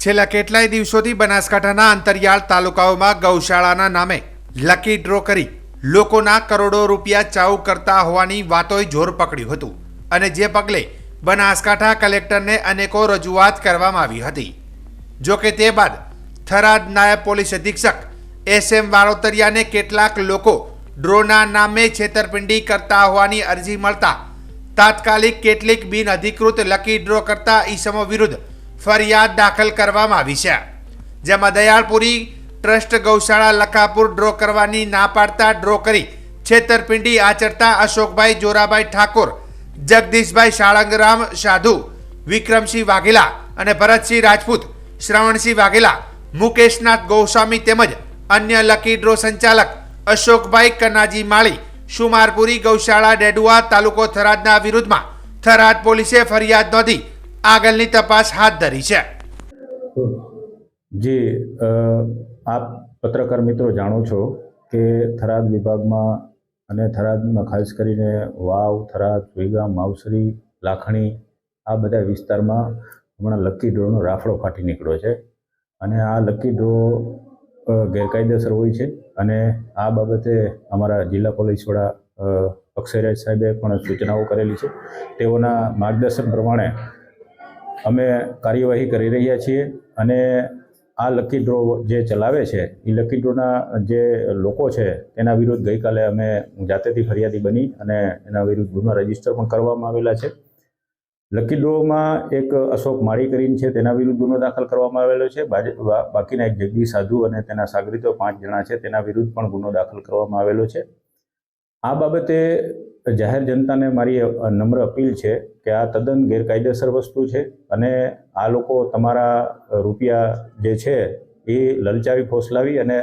છેલ્લા કેટલાય દિવસોથી બનાસકાંઠાના અંતરિયાળ તાલુકાઓમાં ગૌશાળાના નામે લકી ડ્રો કરી લોકોના કરોડો રૂપિયા ચાઉ કરતા હોવાની વાતોએ જોર પકડ્યું હતું અને જે પગલે બનાસકાંઠા કલેક્ટરને અનેકો રજૂઆત કરવામાં આવી હતી। જો કે તે બાદ થરાદ નાયબ પોલીસ અધિક્ષક SM વારોતરિયાને કેટલાક લોકો ડ્રોના નામે છેતરપિંડી કરતા હોવાની અરજી મળતા તાત્કાલિક કેટલીક બિનઅધિકૃત લકી ડ્રો કરતા ઈસમો વિરુદ્ધ ફરિયાદ દાખલ કરવામાં આવી છે, જેમાં દયાળપુરી ટ્રસ્ટ ગૌશાળા લખાપુર ડ્રો કરવાની ના પાડતા ડ્રો કરી છેતરપિંડી આચરતા અશોકભાઈ જોરાભાઈ ઠાકોર, જગદીશભાઈ સાળંગરામ સાધુ, વિક્રમસિંહ વાઘેલા અને ભરતસિંહ રાજપૂત, શ્રવણસિંહ વાઘેલા, મુકેશનાથ ગોસ્વામી તેમજ અન્ય લકી ડ્રો સંચાલક અશોકભાઈ કનાજી માળી, સુમારપુરી ગૌશાળા ડેડુઆ તાલુકો થરાદના વિરુદ્ધમાં થરાદ પોલીસે ફરિયાદ નોંધી આગળની તપાસ હાથ ધરી છે। જી આપ પત્રકાર મિત્રો જાણો છો કે થરાદ વિભાગમાં અને થરાદમાં ખાસ કરીને વાવ, થરાદ, વિગામ, માવસરી, લાખણી આ બધા વિસ્તારમાં હમણાં લકી ડ્રોનો રાફડો ફાટી નીકળ્યો છે અને આ લકી ડ્રો ગેરકાયદેસર હોય છે અને આ બાબતે અમારા જિલ્લા પોલીસ વડા અક્ષયરાજ સાહેબે પણ સૂચનાઓ કરેલી છે। તેઓના માર્ગદર્શન પ્રમાણે અમે કાર્યવાહી કરી રહ્યા છીએ અને આ લકી ડ્રો જે ચલાવે છે એ લકી ડ્રોના જે લોકો છે તેના વિરુદ્ધ ગઈકાલે અમે જાતેથી ફરિયાદી બની અને એના વિરુદ્ધ ગુનો રજીસ્ટર પણ કરવામાં આવેલા છે। લકી ડ્રોમાં એક અશોક માળી કરીને છે તેના વિરુદ્ધ ગુનો દાખલ કરવામાં આવેલો છે। બાકીના એક જગદીશ સાધુ અને તેના સાગરીતો 5 જણા છે તેના વિરુદ્ધ પણ ગુનો દાખલ કરવામાં આવેલો છે। આ બાબતે જાહેર જનતાને મારી નમ્ર અપીલ છે કે આ તદ્દન ગેરકાયદેસર વસ્તુ છે અને આ લોકો તમારા રૂપિયા જે છે એ લલચાવી ફોસલાવી અને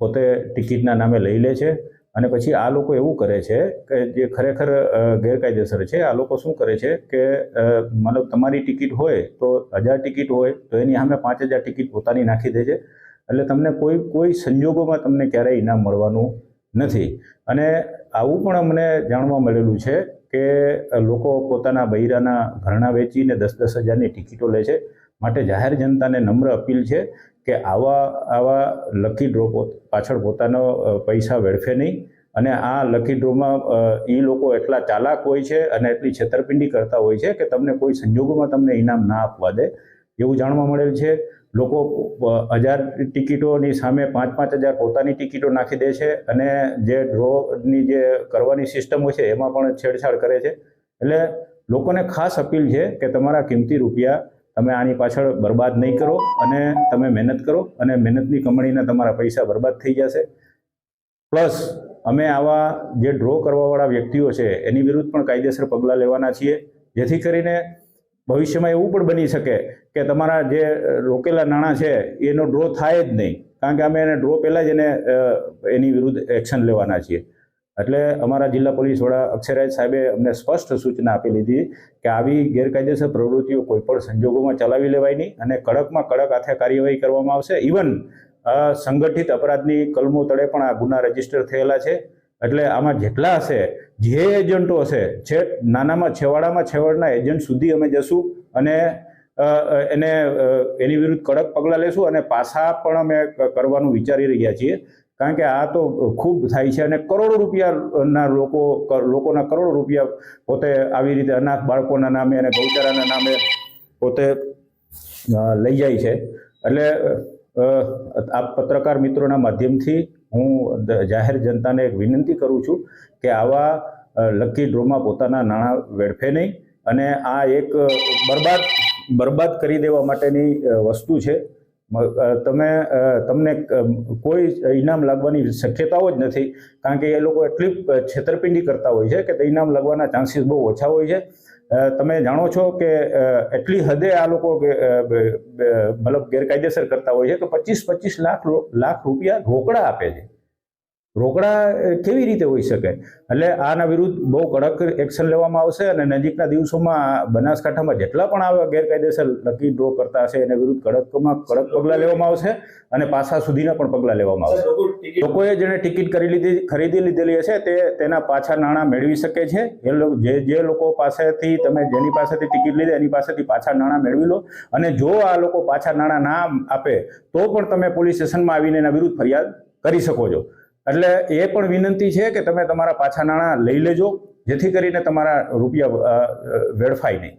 પોતે ટિકિટના નામે લઈ લે છે અને પછી આ લોકો એવું કરે છે કે જે ખરેખર ગેરકાયદેસર છે। આ લોકો શું કરે છે કે મતલબ તમારી ટિકિટ હોય તો 1000 ટિકિટ હોય તો એની સામે 5000 ટિકિટ પોતાની નાખી દે છે, એટલે તમને કોઈ સંજોગોમાં તમને ક્યારેય ઇનામ મળવાનું નથી। અને આવું પણ અમને જાણવા મળેલું છે કે લોકો પોતાના બૈરાના ઘરણા વેચીને 10-10 હજારની ટિકિટો લે છે। માટે જાહેર જનતાને નમ્ર અપીલ છે કે આવા લકી ડ્રો પાછળ પોતાનો પૈસા વેડફે નહીં અને આ લકી ડ્રોમાં એ લોકો એટલા ચાલાક હોય છે અને એટલી છેતરપિંડી કરતા હોય છે કે તમને કોઈ સંજોગોમાં તમને ઇનામ ના આપવા દે એવું જાણવા મળેલ છે। લોકો 1000 ટિકિટોની સામે 5-5000 પોતાની ટિકિટો નાખી દે છે અને જે ડ્રોની જે કરવાની સિસ્ટમ હોય છે એમાં પણ છેડછાડ કરે છે। એટલે લોકોને ખાસ અપીલ છે કે તમારા કિંમતી રૂપિયા તમે આની પાછળ બરબાદ નહીં કરો અને તમે મહેનત કરો અને મહેનતની કમાણીના તમારા પૈસા બરબાદ થઈ જશે। પ્લસ અમે આવા જે ડ્રો કરવાવાળા વ્યક્તિઓ છે એની વિરુદ્ધ પણ કાયદેસર પગલાં લેવાના છીએ, જેથી કરીને ભવિષ્યમાં એવું પણ બની શકે કે તમારા જે રોકેલા નાણાં છે એનો ડ્રો થાય જ નહીં, કારણ કે અમે એને ડ્રો પહેલાં જ એની વિરુદ્ધ એક્શન લેવાના છીએ। એટલે અમારા જિલ્લા પોલીસ વડા અક્ષયરાજ સાહેબે અમને સ્પષ્ટ સૂચના આપી લીધી કે આવી ગેરકાયદેસર પ્રવૃત્તિઓ કોઈપણ સંજોગોમાં ચલાવી લેવાય નહીં અને કડકમાં કડક હાથે કાર્યવાહી કરવામાં આવશે। ઇવન સંગઠિત અપરાધની કલમો તળે પણ આ ગુના રજીસ્ટર થયેલા છે। એટલે આમાં જેટલા હશે, જે એજન્ટો હશે, નાનામાં છેવાડાના એજન્ટ સુધી અમે જશું અને એની વિરુદ્ધ કડક પગલાં લેશું અને પાછા પણ અમે કરવાનું વિચારી રહ્યા છીએ, કારણ કે આ તો ખૂબ થાય છે અને કરોડો રૂપિયાના લોકોના કરોડો રૂપિયા પોતે આવી રીતે અનાથ બાળકોના નામે અને ગૌચારાના નામે પોતે લઈ જાય છે। એટલે આ પત્રકાર મિત્રોના માધ્યમથી હું જાહેર જનતાને એક વિનંતી કરું છું કે આવા લકી ડ્રોમાં પોતાના નાણાં વેડફે નહીં અને આ એક બરબાદ કરી દેવા માટેની વસ્તુ છે। તમને કોઈ ઇનામ લાગવાની શક્યતાઓ જ નથી, કારણ કે એ લોકો એટલી છેતરપિંડી કરતા હોય છે કે ઇનામ લાગવાના ચાન્સીસ બહુ ઓછા હોય છે। તમે જાણો છો કે એટલી હદે આ લોકો મતલબ ગેરકાયદેસર કરતા હોય છે કે 25-25 લાખ રૂપિયા રોકડા આપે છે। રોકડા કેવી રીતે હોઈ શકે? એટલે આના વિરુદ્ધ બહુ કડક એક્શન લેવામાં આવશે અને નજીકના દિવસોમાં બનાસકાંઠામાં જેટલા પણ આવા ગેરકાયદેસર લકી ડ્રો કરતા હશે એને વિરુદ્ધ કડકમાં કડક પગલાં લેવામાં આવશે અને પાછા સુધીના પણ પગલાં લેવામાં આવશે. લોકોએ જેણે ટિકિટ ખરીદી લીધેલી હશે તેના પાછા નાણાં મેળવી શકે છે. જે લોકો પાસેથી તમે જેની પાસેથી ટિકિટ લીધી એની પાસેથી પાછા નાણાં મેળવી લો અને જો આ લોકો પાછા નાણાં ના આપે તો પણ તમે પોલીસ સ્ટેશનમાં આવીને એના વિરુદ્ધ ફરિયાદ કરી શકો છો. એટલે એ પણ વિનંતી છે કે તમે તમારા પાછા નાણાં લઈ લેજો જેથી કરીને તમારા રૂપિયા વેડફાય નહીં.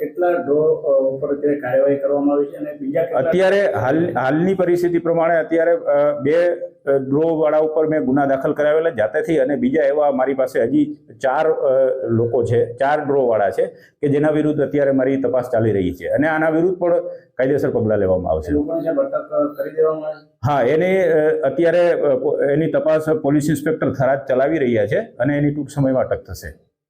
કેટલા ડ્રો ઉપર કાર્યવાહી કરવામાં આવી છે અને બીજા અત્યારે હાલની પરિસ્થિતિ પ્રમાણે અત્યારે 2 ડ્રો વાળા ઉપર મેં ગુના દાખલ કરાવેલા જાતેથી અને બીજા એવા મારી પાસે હજી 4 લોકો છે, 4 ડ્રો વાળા છે કે જેના વિરુદ્ધ અત્યારે મારી તપાસ ચાલી રહી છે અને આના વિરુદ્ધ પણ કાયદેસર પગલાં લેવામાં આવશે. કરી દેવામાં આવે? હા, અત્યારે એની તપાસ પોલીસ ઇન્સ્પેક્ટર થરાદ ચલાવી રહ્યા છે અને એની ટૂંક સમયમાં અટક થશે.